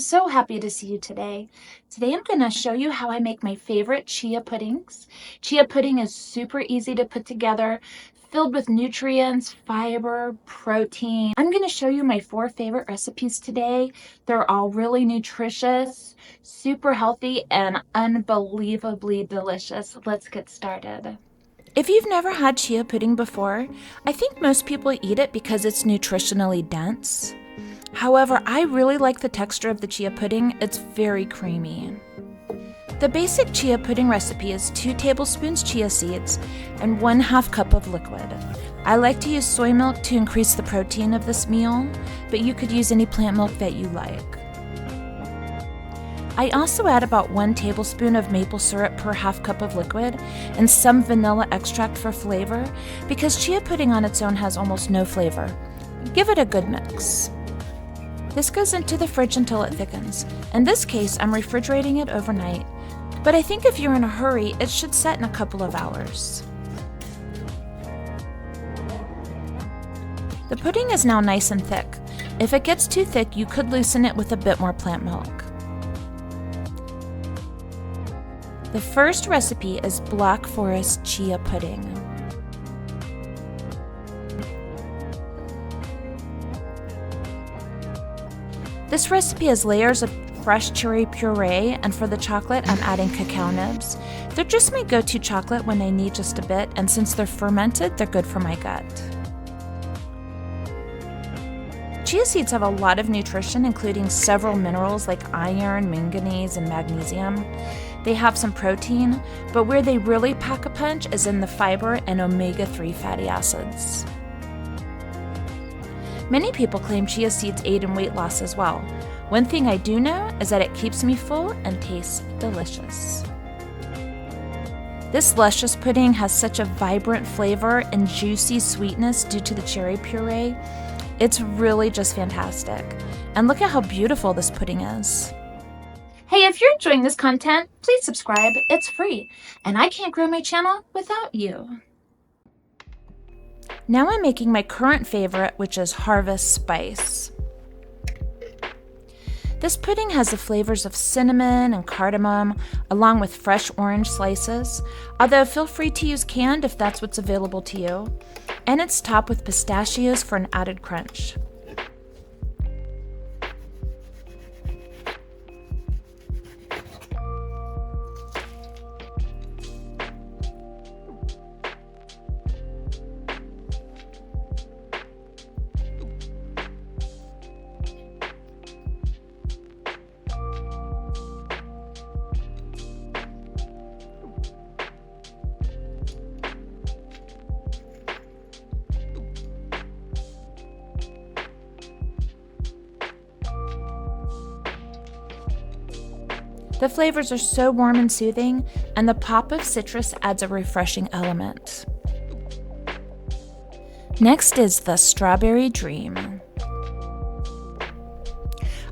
so happy to see you today. Today I'm going to show you how I make my favorite chia puddings. Chia pudding is super easy to put together, filled with nutrients, fiber, protein. I'm going to show you my 4 favorite recipes today. They're all really nutritious, super healthy, and unbelievably delicious. Let's get started. If you've never had chia pudding before, I think most people eat it because it's nutritionally dense. However, I really like the texture of the chia pudding. It's very creamy. The basic chia pudding recipe is 2 tablespoons chia seeds and 1/2 cup of liquid. I like to use soy milk to increase the protein of this meal, but you could use any plant milk that you like. I also add about 1 tablespoon of maple syrup per 1/2 cup of liquid and some vanilla extract for flavor because chia pudding on its own has almost no flavor. Give it a good mix. This goes into the fridge until it thickens. In this case, I'm refrigerating it overnight, but I think if you're in a hurry, it should set in a couple of hours. The pudding is now nice and thick. If it gets too thick, you could loosen it with a bit more plant milk. The first recipe is Black Forest Chia Pudding. This recipe has layers of fresh cherry puree, and for the chocolate, I'm adding cacao nibs. They're just my go-to chocolate when I need just a bit, and since they're fermented, they're good for my gut. Chia seeds have a lot of nutrition, including several minerals like iron, manganese, and magnesium. They have some protein, but where they really pack a punch is in the fiber and omega-3 fatty acids. Many people claim chia seeds aid in weight loss as well. One thing I do know is that it keeps me full and tastes delicious. This luscious pudding has such a vibrant flavor and juicy sweetness due to the cherry puree. It's really just fantastic. And look at how beautiful this pudding is. Hey, if you're enjoying this content, please subscribe. It's free, and I can't grow my channel without you. Now I'm making my current favorite, which is Harvest Spice. This pudding has the flavors of cinnamon and cardamom, along with fresh orange slices, although feel free to use canned if that's what's available to you. And it's topped with pistachios for an added crunch. The flavors are so warm and soothing, and the pop of citrus adds a refreshing element. Next is the Strawberry Dream.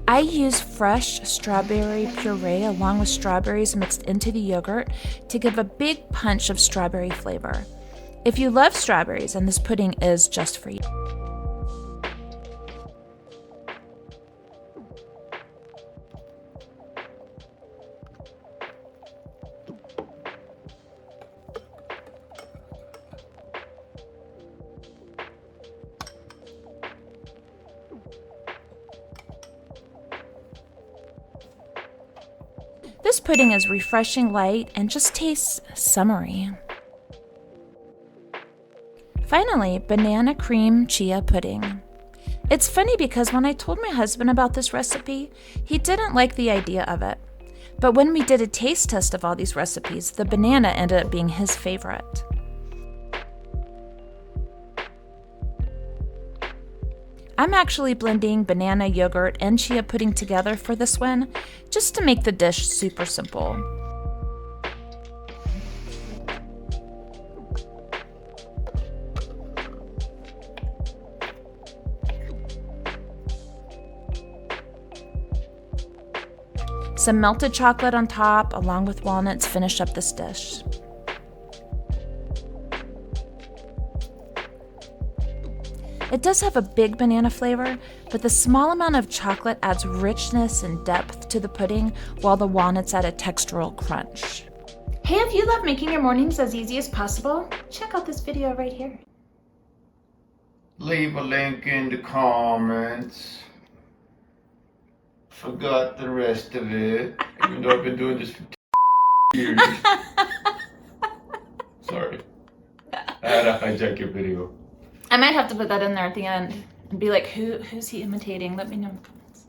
I use fresh strawberry puree along with strawberries mixed into the yogurt to give a big punch of strawberry flavor. If you love strawberries, then this pudding is just for you. This pudding is refreshing light and just tastes summery. Finally, banana cream chia pudding. It's funny because when I told my husband about this recipe, he didn't like the idea of it. But when we did a taste test of all these recipes, the banana ended up being his favorite. I'm actually blending banana, yogurt, and chia pudding together for this one, just to make the dish super simple. Some melted chocolate on top, along with walnuts, finish up this dish. It does have a big banana flavor, but the small amount of chocolate adds richness and depth to the pudding, while the walnuts add a textural crunch. Hey, if you love making your mornings as easy as possible, check out this video right here. Leave a link in the comments. Forgot the rest of it, even though I've been doing this for years. Sorry. I had to hijack your video. I might have to put that in there at the end and be like, who's he imitating? Let me know.